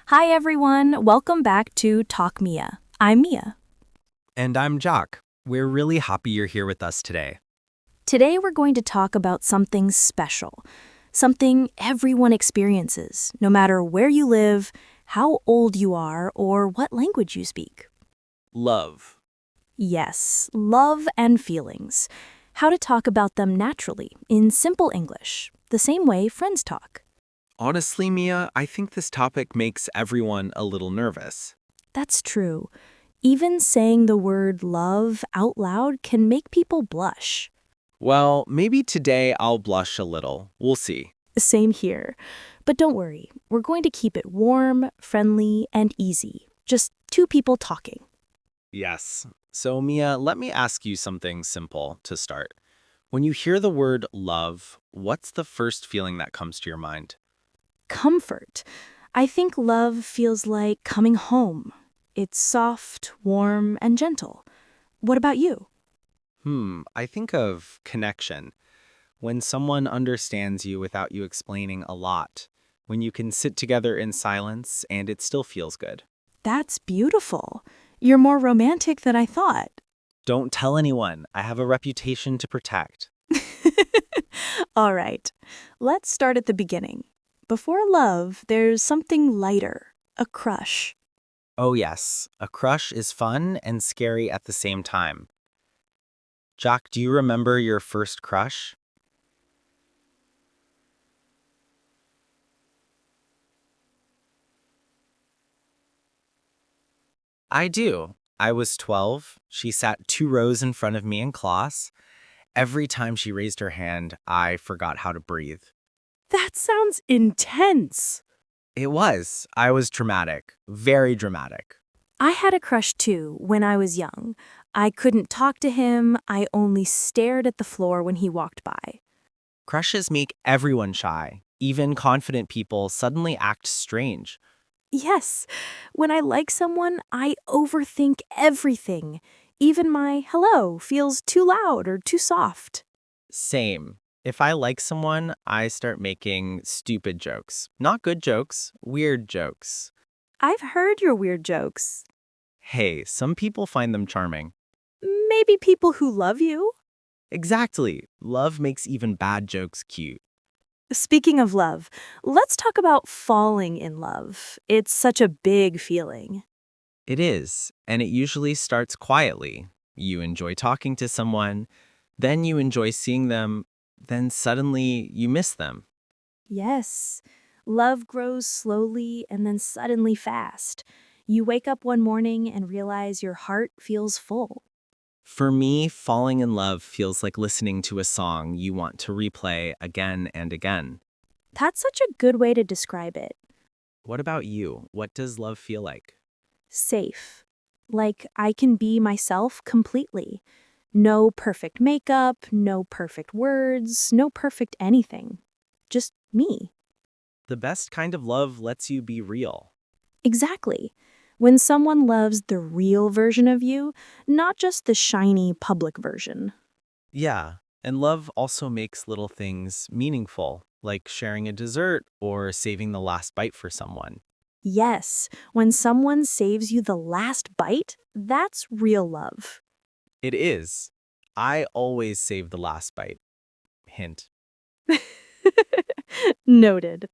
Hi everyone, welcome back to Talk Mia. I'm Mia. And I'm Jock. We're really happy you're here with us today. Today we're going to talk about something special, something everyone experiences, no matter where you live, how old you are, or what language you speak. Love. Yes, love and feelings. How to talk about them naturally, in simple English, the same way friends talk. Honestly, Mia, I think this topic makes everyone a little nervous. That's true. Even saying the word love out loud can make people blush. Well, maybe today I'll blush a little. We'll see. Same here. But don't worry, we're going to keep it warm, friendly, and easy. Just two people talking. Yes. So, Mia, let me ask you something simple to start. When you hear the word love, what's the first feeling that comes to your mind? Comfort. I think love feels like coming home. It's soft, warm, and gentle. What about you? I think of connection. When someone understands you without you explaining a lot. When you can sit together in silence and it still feels good. That's beautiful. You're more romantic than I thought. Don't tell anyone. I have a reputation to protect. All right, let's start at the beginning. Before love, there's something lighter, a crush. Oh, yes. A crush is fun and scary at the same time. Jock, do you remember your first crush? I do. I was 12. She sat 2 rows in front of me in class. Every time she raised her hand, I forgot how to breathe. That sounds intense. It was. I was dramatic. Very dramatic. I had a crush too when I was young. I couldn't talk to him, I only stared at the floor when he walked by. Crushes make everyone shy. Even confident people suddenly act strange. Yes, when I like someone, I overthink everything. Even my hello feels too loud or too soft. Same. If I like someone, I start making stupid jokes. Not good jokes, weird jokes. I've heard your weird jokes. Hey, some people find them charming. Maybe people who love you? Exactly. Love makes even bad jokes cute. Speaking of love, let's talk about falling in love. It's such a big feeling. It is, and it usually starts quietly. You enjoy talking to someone, then you enjoy seeing them, then suddenly you miss them. Yes, love grows slowly and then suddenly fast. You wake up one morning and realize your heart feels full. For me, falling in love feels like listening to a song you want to replay again and again. That's such a good way to describe it. What about you? What does love feel like? Safe. Like I can be myself completely. No perfect makeup, no perfect words, no perfect anything. Just me. The best kind of love lets you be real. Exactly. When someone loves the real version of you, not just the shiny public version. Yeah, and love also makes little things meaningful, like sharing a dessert or saving the last bite for someone. Yes, when someone saves you the last bite, that's real love. It is. I always save the last bite. Hint. Noted.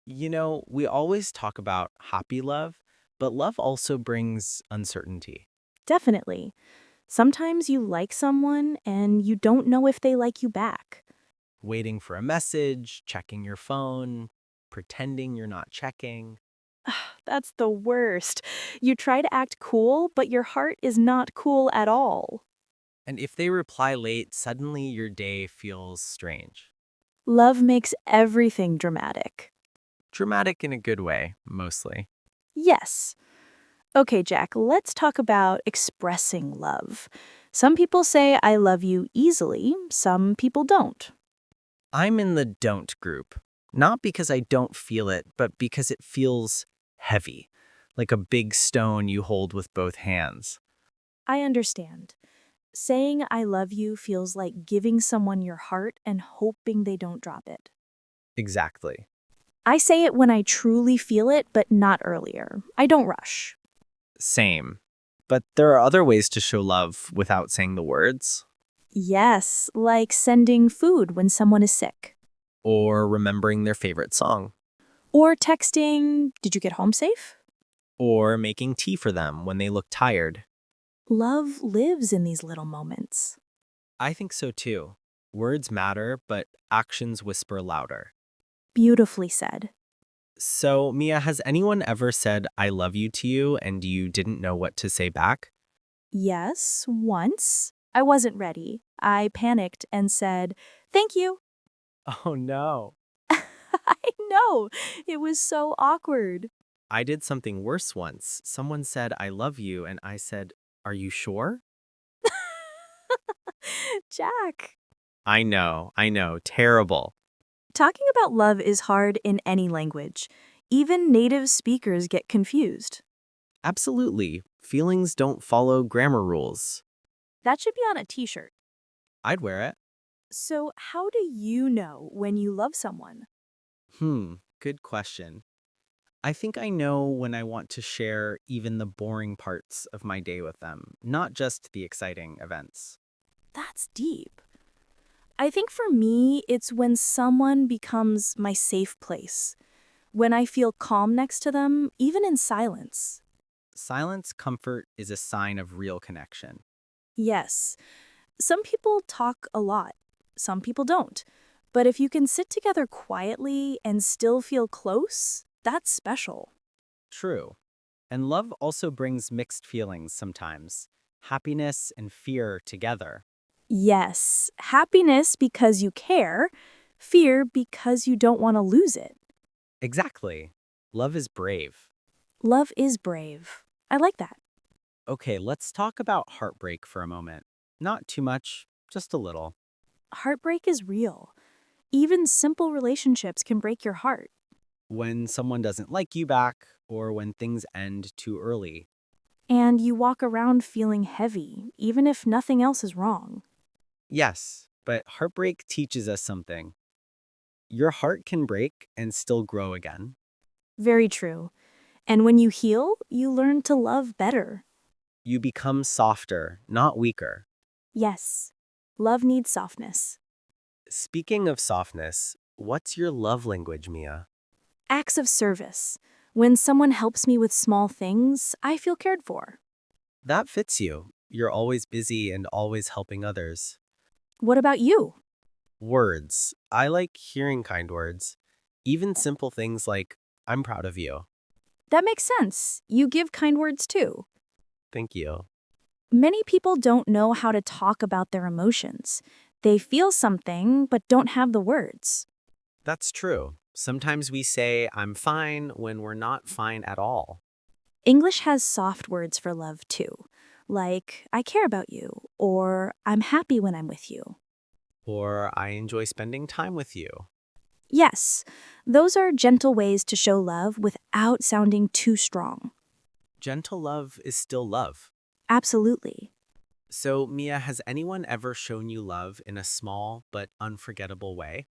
We always talk about happy love, but love also brings uncertainty. Definitely. Sometimes you like someone and you don't know if they like you back. Waiting for a message, checking your phone, pretending you're not checking. That's the worst. You try to act cool, but your heart is not cool at all. And if they reply late, suddenly your day feels strange. Love makes everything dramatic. Dramatic in a good way, mostly. Yes. Okay, Jack, let's talk about expressing love. Some people say I love you easily, some people don't. I'm in the don't group. Not because I don't feel it, but because it feels heavy, like a big stone you hold with both hands. I understand. Saying I love you feels like giving someone your heart and hoping they don't drop it. Exactly. I say it when I truly feel it, but not earlier. I don't rush. Same. But there are other ways to show love without saying the words, Yes, like sending food when someone is sick. or remembering their favorite song, Or texting, "Did you get home safe?" or making tea for them when they look tired. Love lives in these little moments. I think so too. Words matter, but actions whisper louder. Beautifully said. So, Mia, has anyone ever said, I love you to you and you didn't know what to say back? Yes, once. I wasn't ready. I panicked and said, "Thank you." Oh no. I know. It was so awkward. I did something worse once. Someone said, I love you, and I said, Are you sure? Jack. I know, terrible. Talking about love is hard in any language. Even native speakers get confused. Absolutely. Feelings don't follow grammar rules. That should be on a t-shirt. I'd wear it. So, how do you know when you love someone? Good question. I think I know when I want to share even the boring parts of my day with them, not just the exciting events. That's deep. I think for me, it's when someone becomes my safe place. When I feel calm next to them, even in silence. Silence comfort is a sign of real connection. Yes, some people talk a lot, some people don't. But if you can sit together quietly and still feel close, that's special. True. And love also brings mixed feelings sometimes, happiness and fear together. Yes, happiness because you care, fear because you don't want to lose it. Exactly. Love is brave. Love is brave. I like that. Okay, let's talk about heartbreak for a moment. Not too much, just a little. Heartbreak is real. Even simple relationships can break your heart. When someone doesn't like you back, or when things end too early. And you walk around feeling heavy, even if nothing else is wrong. Yes, but heartbreak teaches us something. Your heart can break and still grow again. Very true. And when you heal, you learn to love better. You become softer, not weaker. Yes, love needs softness. Speaking of softness, what's your love language, Mia? Acts of service. When someone helps me with small things, I feel cared for. That fits you. You're always busy and always helping others. What about you? Words. I like hearing kind words. Even simple things like, I'm proud of you. That makes sense. You give kind words too. Thank you. Many people don't know how to talk about their emotions. They feel something, but don't have the words. That's true. Sometimes we say, I'm fine when we're not fine at all. English has soft words for love too, like, "I care about you," or "I'm happy when I'm with you." Or I enjoy spending time with you. Yes, those are gentle ways to show love without sounding too strong. Gentle love is still love. Absolutely. So, Mia, has anyone ever shown you love in a small but unforgettable way?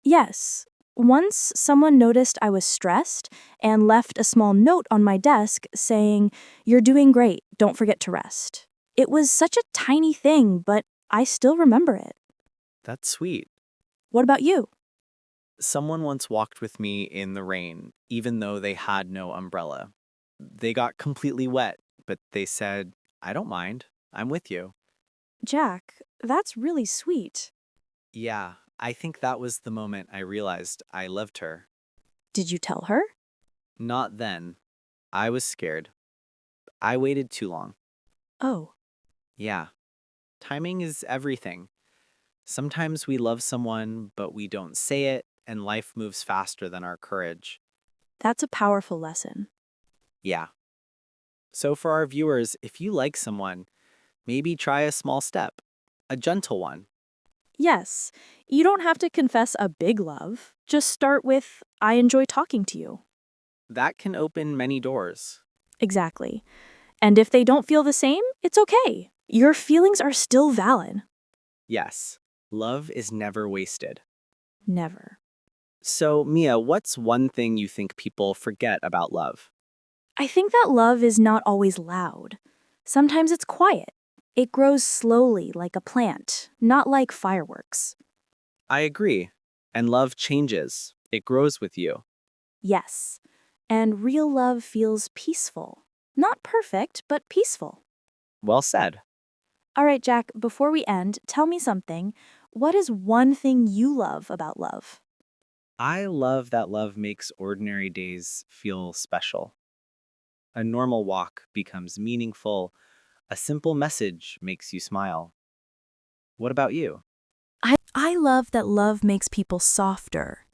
Yes. Once someone noticed I was stressed and left a small note on my desk saying, "You're doing great, don't forget to rest." It was such a tiny thing, but I still remember it. That's sweet. What about you? Someone once walked with me in the rain, even though they had no umbrella. They got completely wet, but they said, I don't mind. I'm with you. Jack, that's really sweet. Yeah, I think that was the moment I realized I loved her. Did you tell her? Not then. I was scared. I waited too long. Oh, Yeah, timing is everything. Sometimes we love someone, but we don't say it, and life moves faster than our courage. that's a powerful lesson. Yeah. So, for our viewers, if you like someone, maybe try a small step, a gentle one. Yes, you don't have to confess a big love. Just start with, "I enjoy talking to you." That can open many doors. Exactly. And if they don't feel the same, it's okay. Your feelings are still valid. Yes, love is never wasted. Never. So, Mia, what's one thing you think people forget about love? I think that love is not always loud. Sometimes it's quiet. It grows slowly like a plant, not like fireworks. I agree. And love changes, it grows with you. Yes. And real love feels peaceful. Not perfect, but peaceful. Well said. All right, Jack, before we end, tell me something. What is one thing you love about love? I love that love makes ordinary days feel special. A normal walk becomes meaningful. A simple message makes you smile. What about you? I love that love makes people softer,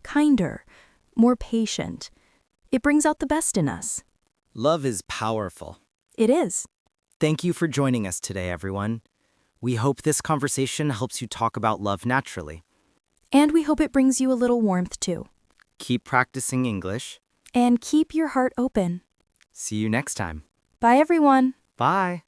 kinder, more patient. It brings out the best in us. Love is powerful. It is. Thank you for joining us today, everyone. We hope this conversation helps you talk about love naturally. And we hope it brings you a little warmth too. Keep practicing English. And keep your heart open. See you next time. Bye, everyone. Bye.